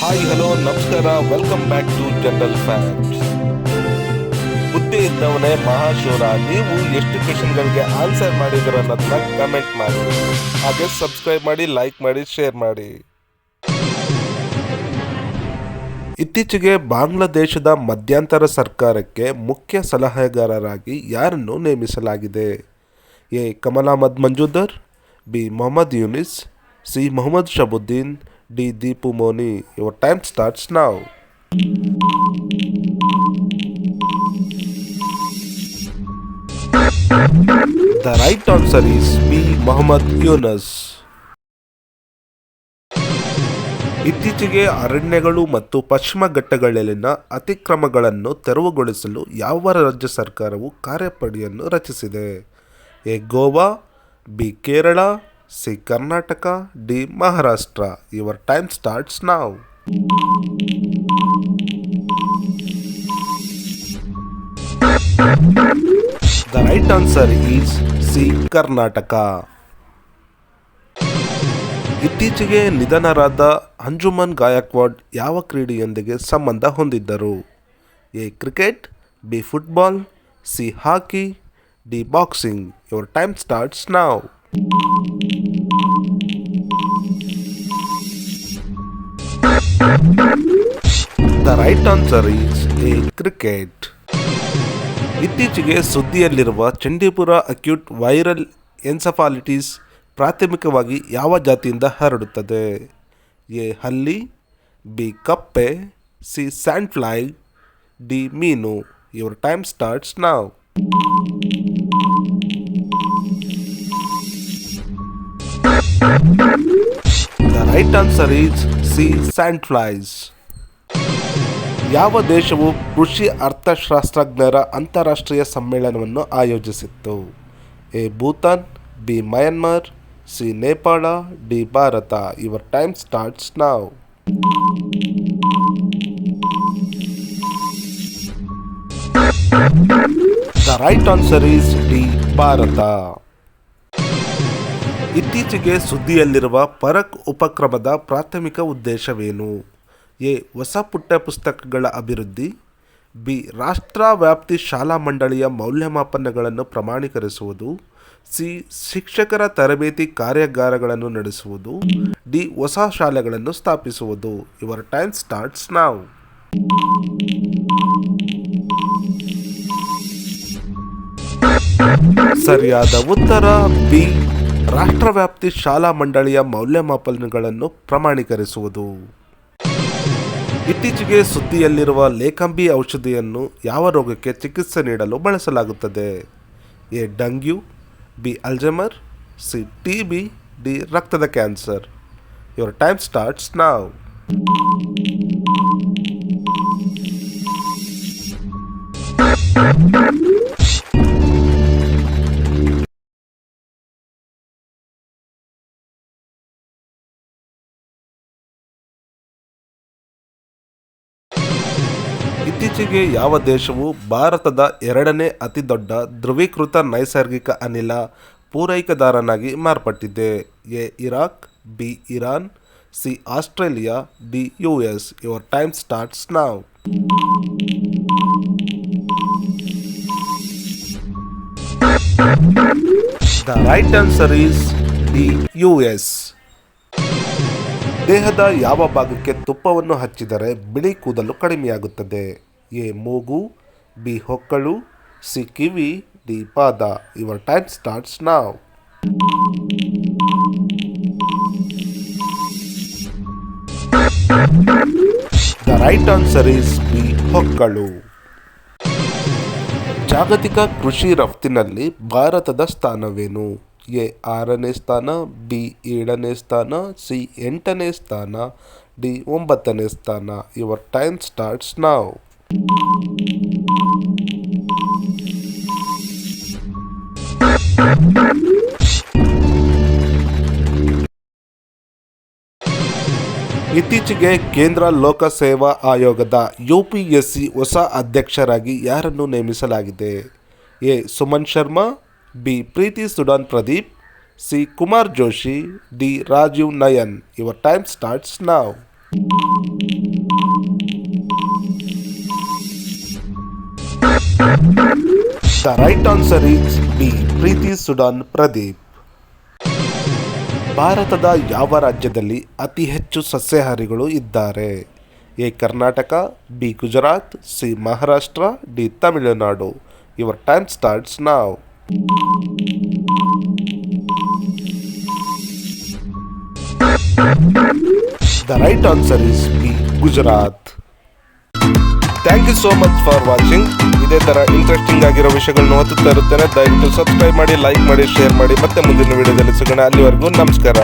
Hi hello ನಮಸ್ಕಾರ, welcome back to general facts. ಬುದ್ಧಿ ಇದ್ದವನೇ ಮಹಾಶೂರ. ನೀವು ಎಷ್ಟು ಕ್ವೆಶನ್ಗಳಿಗೆ ಆನ್ಸರ್ ಮಾಡಿದ್ರ ಅನ್ನೋದನ್ನ ಕಮೆಂಟ್ ಮಾಡಿ, ಹಾಗೆ ಸಬ್ಸ್ಕ್ರೈಬ್ ಮಾಡಿ, ಲೈಕ್ ಮಾಡಿ, ಶೇರ್ ಮಾಡಿ. ಇತ್ತೀಚೆಗೆ ಬಾಂಗ್ಲಾದೇಶದ ಮಧ್ಯಂತರ ಸರ್ಕಾರಕ್ಕೆ ಮುಖ್ಯ ಸಲಹೆಗಾರರಾಗಿ ಯಾರನ್ನು ನೇಮಿಸಲಾಗಿದೆ? A Kamal Ahmad Majumdar, B Mohammad Yunus, C Mohammad Shahabuddin, D Dipu Moni. Your time starts now. The right answer is B. Mohammad Yunus. ಇತ್ತೀಚೆಗೆ ಅರಣ್ಯಗಳು ಮತ್ತು ಪಶ್ಚಿಮ ಘಟ್ಟಗಳಲ್ಲಿನ ಅತಿಕ್ರಮಗಳನ್ನು ತೆರವುಗೊಳಿಸಲು ಯಾವ ರಾಜ್ಯ ಸರ್ಕಾರವು ಕಾರ್ಯಪಡೆಯನ್ನು ರಚಿಸಿದೆ? A Goa, B Kerala, C Karnataka, D Maharashtra. Your time starts now. The right answer is C Karnataka. ಇತ್ತೀಚೆಗೆ ನಿಧನರಾದ ಅಂಜುಮನ್ ಗಾಯಕ್ವಾಡ್ ಯಾವ ಕ್ರೀಡೆಯೊಂದಿಗೆ ಸಂಬಂಧ ಹೊಂದಿದ್ದರು? A cricket, B football, C hockey, D boxing. Your time starts now. The right answer is A. Cricket. ಇತ್ತೀಚೆಗೆ ಸುದ್ದಿಯಲ್ಲಿರುವ ಚಂಡೀಪುರ acute viral encephalitis ಪ್ರಾಥಮಿಕವಾಗಿ ಯಾವ ಜಾತಿಯಿಂದ ಹರಡುತ್ತದೆ? A ಹಲ್ಲಿ, ಬಿ ಕಪ್ಪೆ, ಸಿ ಸ್ಯಾಂಡ್ ಫ್ಲೈ, ಡಿ ಮೀನು. Your time starts now. The right answer is C. Sandflies. ಯಾವ ದೇಶವು ಕೃಷಿ ಅರ್ಥಶಾಸ್ತ್ರಜ್ಞರ ಅಂತಾರಾಷ್ಟ್ರೀಯ ಸಮ್ಮೇಳನವನ್ನು ಆಯೋಜಿಸಿತ್ತು? A Bhutan, B Myanmar, C Nepal, D Bharat. Your time starts now. The right answer is D. Bharat. ಇತ್ತೀಚೆಗೆ ಸುದ್ದಿಯಲ್ಲಿರುವ ಪರಕ್ ಉಪಕ್ರಮದ ಪ್ರಾಥಮಿಕ ಉದ್ದೇಶವೇನು? ಎ ಹೊಸ ಪಠ್ಯಪುಸ್ತಕಗಳ ಅಭಿವೃದ್ಧಿ, ಬಿ ರಾಷ್ಟ್ರವ್ಯಾಪ್ತಿ ಶಾಲಾ ಮಂಡಳಿಯ ಮೌಲ್ಯಮಾಪನಗಳನ್ನು ಪ್ರಮಾಣೀಕರಿಸುವುದು, ಸಿ ಶಿಕ್ಷಕರ ತರಬೇತಿ ಕಾರ್ಯಾಗಾರಗಳನ್ನು ನಡೆಸುವುದು, ಡಿ ಹೊಸ ಶಾಲೆಗಳನ್ನು ಸ್ಥಾಪಿಸುವುದು. Your time starts now. ಸರಿಯಾದ ಉತ್ತರ ಬಿ ರಾಷ್ಟ್ರವ್ಯಾಪ್ತಿ ಶಾಲಾ ಮಂಡಳಿಯ ಮೌಲ್ಯಮಾಪನಗಳನ್ನು ಪ್ರಮಾಣೀಕರಿಸುವುದು. ಇತ್ತೀಚೆಗೆ ಸುದ್ದಿಯಲ್ಲಿರುವ ಲೇಕಂಬಿ ಔಷಧಿಯನ್ನು ಯಾವ ರೋಗಕ್ಕೆ ಚಿಕಿತ್ಸೆ ನೀಡಲು ಬಳಸಲಾಗುತ್ತದೆ? A dengue, B Alzheimer, C TB, D ರಕ್ತದ cancer. Your time starts now. ಇತ್ತೀಚೆಗೆ ಯಾವ ದೇಶವು ಭಾರತದ ಎರಡನೇ ಅತಿ ದೊಡ್ಡ ಧ್ರುವೀಕೃತ ನೈಸರ್ಗಿಕ ಅನಿಲ ಪೂರೈಕೆದಾರನಾಗಿ ಮಾರ್ಪಟ್ಟಿದೆ? A Iraq, B Iran, C Australia, D US. Your time starts now. The right answer is D US. ದೇಹದ ಯಾವ ಭಾಗಕ್ಕೆ ತುಪ್ಪವನ್ನು ಹಚ್ಚಿದರೆ ಬಿಳಿ ಕೂದಲು ಕಡಿಮೆಯಾಗುತ್ತದೆ? ಎ ಮೂಗು, ಬಿ ಹೊಕ್ಕಳು, ಸಿ ಕಿವಿ, ಡಿ ಪಾದ. Your time starts now. The right answer is B ಹೊಕ್ಕಳು. ಜಾಗತಿಕ ಕೃಷಿ ರಫ್ತಿನಲ್ಲಿ ಭಾರತದ ಸ್ಥಾನವೇನು? ಎ 6ನೇ ಸ್ಥಾನ, ಬಿ 7ನೇ ಸ್ಥಾನ, ಸಿ 8ನೇ ಸ್ಥಾನ, ಡಿ 9ನೇ ಸ್ಥಾನ. Your time starts now. ಇತ್ತೀಚೆಗೆ ಕೇಂದ್ರ ಲೋಕಸೇವಾ ಆಯೋಗದ UPSC ಹೊಸ ಅಧ್ಯಕ್ಷರಾಗಿ ಯಾರನ್ನು ನೇಮಿಸಲಾಗಿದೆ? A Suman Sharma, B Preeti Sudan Pradeep, C Kumar Joshi, D Rajeev Nayan. Your time starts now. The right answer is B Preeti Sudan Pradeep. ಭಾರತದ ಯಾವ ರಾಜ್ಯದಲ್ಲಿ ಅತಿ ಹೆಚ್ಚು ಸಸ್ಯಾಹಾರಿಗಳು ಇದ್ದಾರೆ? A Karnataka, B Gujarat, C Maharashtra, D Tamil Nadu. Your time starts now. The right answer is B Gujarat. Thank you so much for watching. ಇದೇ ಥರ interesting ಆಗಿರೋ ವಿಷಯಗಳನ್ನ ಓದುತ್ತಾ ಇರುತ್ತೇನೆ. ದಯವಿಟ್ಟು ಸಬ್ಸ್ಕ್ರೈಬ್ ಮಾಡಿ, ಲೈಕ್ ಮಾಡಿ, ಶೇರ್ ಮಾಡಿ. ಮತ್ತೆ ಮುಂದಿನ ವಿಡಿಯೋದಲ್ಲಿ ಸಿಗೋಣ. ಅಲ್ಲಿವರೆಗೂ ನಮಸ್ಕಾರ.